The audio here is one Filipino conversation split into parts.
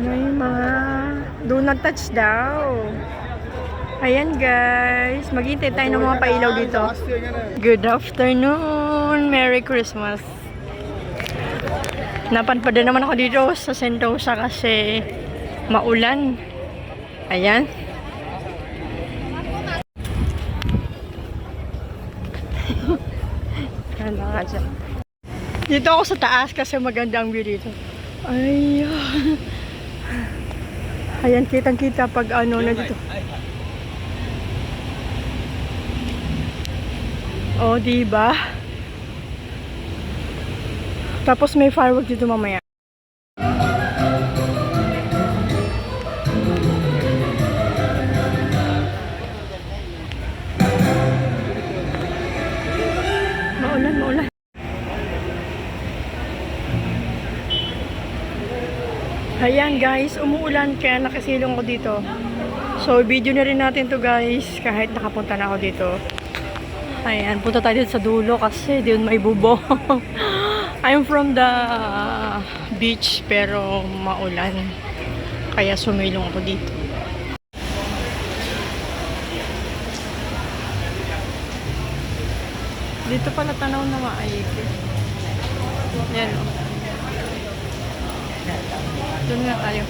May mga do not touch daw. Ayan guys, maghintay tayo ng mga pailaw dito. Good afternoon, Merry Christmas. Napadpad naman ako dito sa Sentosa kasi maulan. Ayan. Dito ako sa taas kasi maganda ang view dito. Ayan. Ayan, kitang-kita pag ano na dito. Oh, diba? Tapos may firework dito mamaya. Maulan. Ayan guys, umuulan kaya nakasilong ko dito. So, video na rin natin to guys kahit nakapunta na ako dito. Ayan, punta tayo dito sa dulo kasi doon may bubong. I'm from the beach pero maulan. Kaya sumilong ako dito. Dito pala tanaw na maayig. Yan o. Doon nga tayo.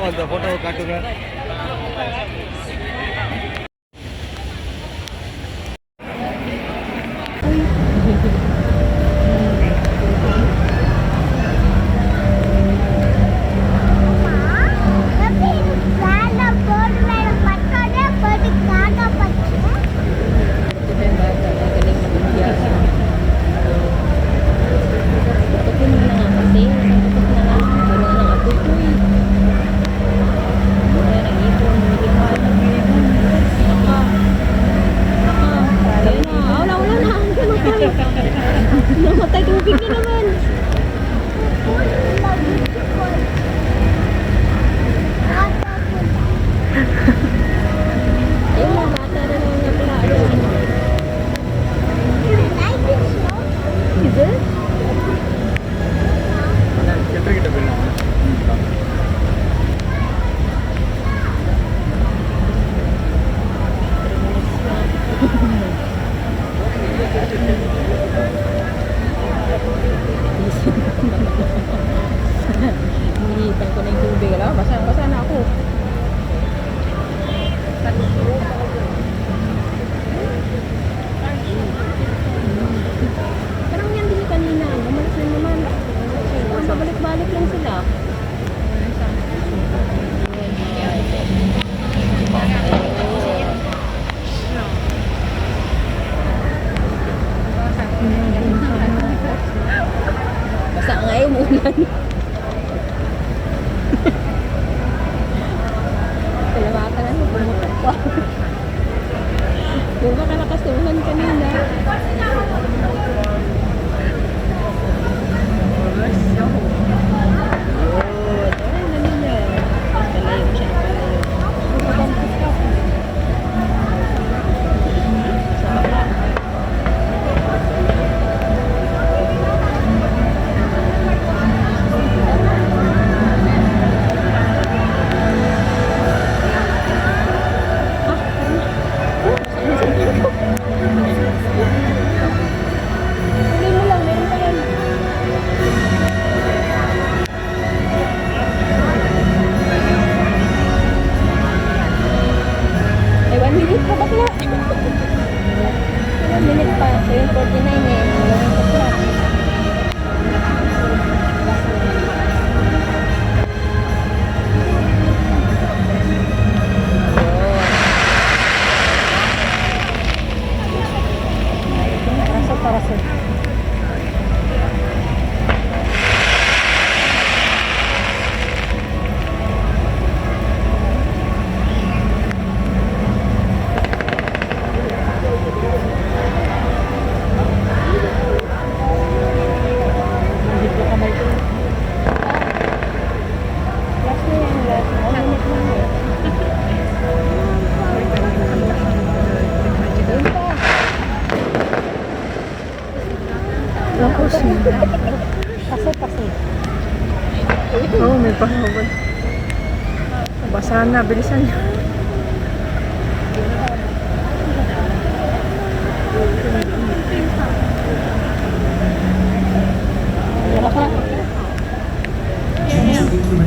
அந்த போட்டோவை காட்டுங்க. Namatay tubig na naman. Ayun, mga bata na naman na pala. Is it? Hinihitan ko na yung tubig. Basa na ako. Parang yan din kanina. Umalis na naman. Babalik-balik lang sila. Basta nga yung ulan. Kalabata na, bumutok pa. Yung baka nakasuhan kanina. Kusina. Kasi. Oo, may pahabol. Basahan na, bilisan niya.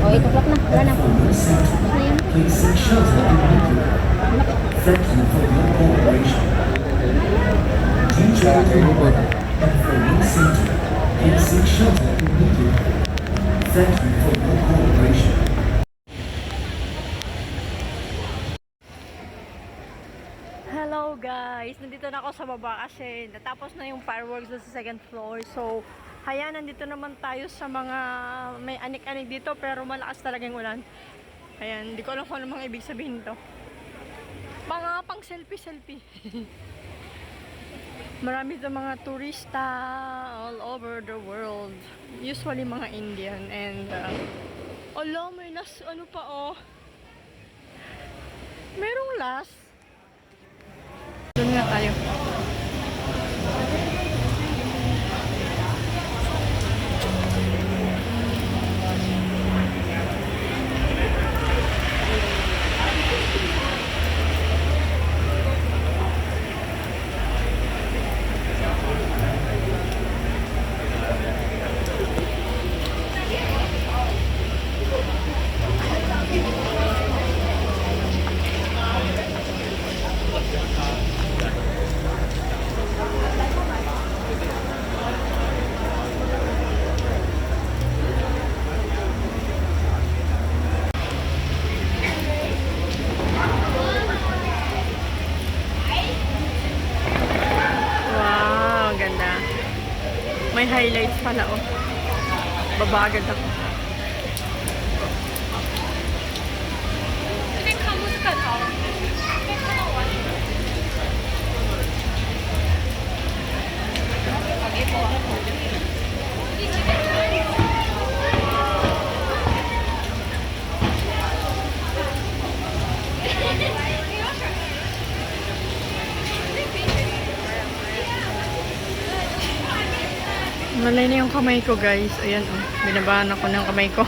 Oh, ituklap na. Wala na. Ayun. Thank you for your cooperation. Future Airport and for your safety, please seek shelter immediately. Thank you for your cooperation. Hello guys! Nandito na ako sa baba kasi natapos na yung fireworks doon sa second floor. So, ayan, nandito naman tayo sa mga may anik-anik dito pero malakas talaga yung ulan. Ayan, hindi ko alam kung ano mga ibig sabihin to. Pang selfie-selfie. Marami dito mga turista all over the world. Usually mga Indian and may ano pa oh. Merong last. Doon nga tayo. Wow, ganda. May highlights pala oh. Babagad ako. Malay na yung kamay ko guys. Ayan oh. Binabahan ako ng kamay ko.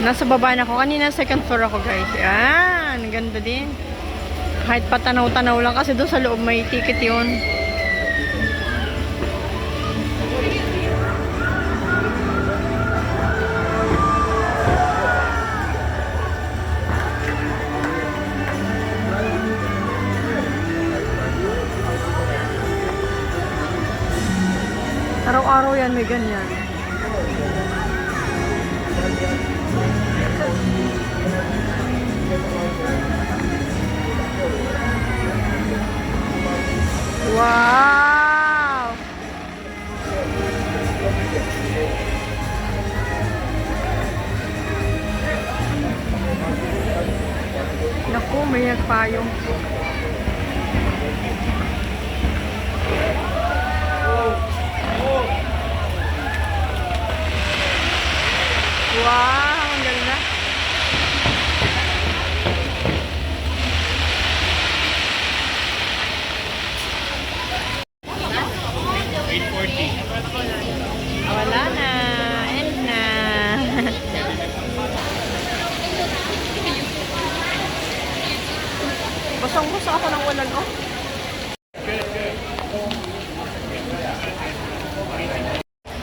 Nasa baba na ako. Kanina second floor ako guys. Ayan. Ganda din. Kahit patanaw-tanaw lang kasi doon sa loob may ticket yun. Araw-araw yan may ganyan. Wow! Naku, may nagpayong. Wow, ang ganda. Wala na. End na. Basang-basa ako ng ulan, oh.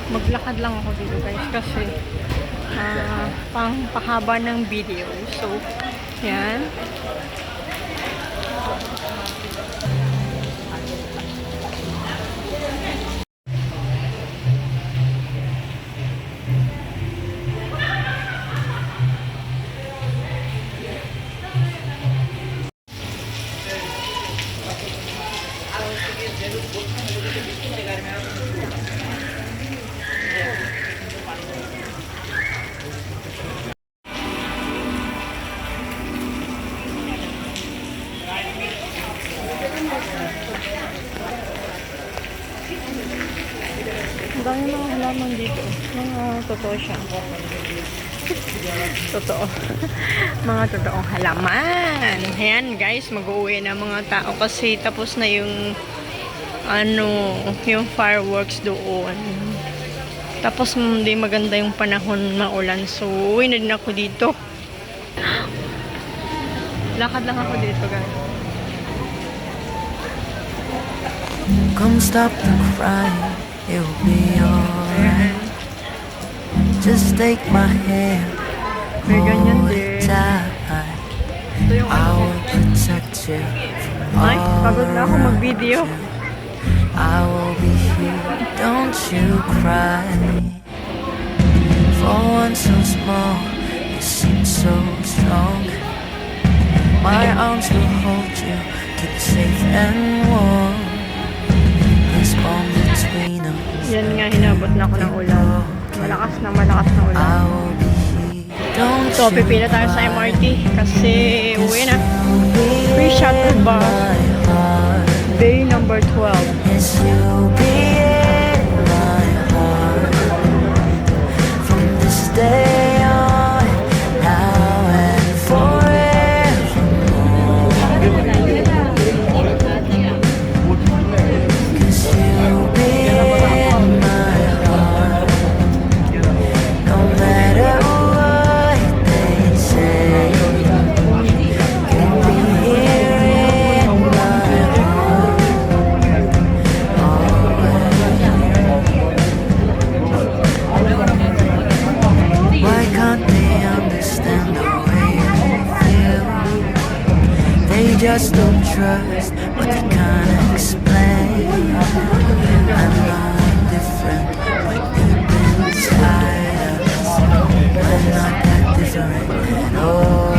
Maglakad lang ako dito guys kasi pahaba ng video. So, yan. Ang dami mga halaman dito. Mga totoo siya. Totoo. Mga totoong halaman. Ayan guys, mag-uwi na mga tao kasi tapos na yung yung fireworks doon. Tapos hindi maganda yung panahon, maulan. So, uwi na din ako dito. Lakad lang ako dito, guys. Come stop the crying, it'll be alright. Just take my hand, May ganyan hold din. it tight. Ito yung I will protect you from Ay, all pagod na ako mag-video. I will be here, don't you cry. For one so small, you seem so strong. My arms will hold you, keep you safe and warm. This bond between us, Yan nga, hinabot na ako ng ulan. Malakas na ulan. I will be here, don't So, you pipila tayo sa MRT kasi uwi na. be Free shuttle in bus. my heart. Day number 12. Yes, you'll be in my heart from this day on, now and forevermore. 'Cause you'll be in my heart, no matter what they say. You'll be here in my heart. Why can't they understand the way I feel? They just don't trust what they can't explain. I know I'm different, but deep inside us, I'm not that different at all.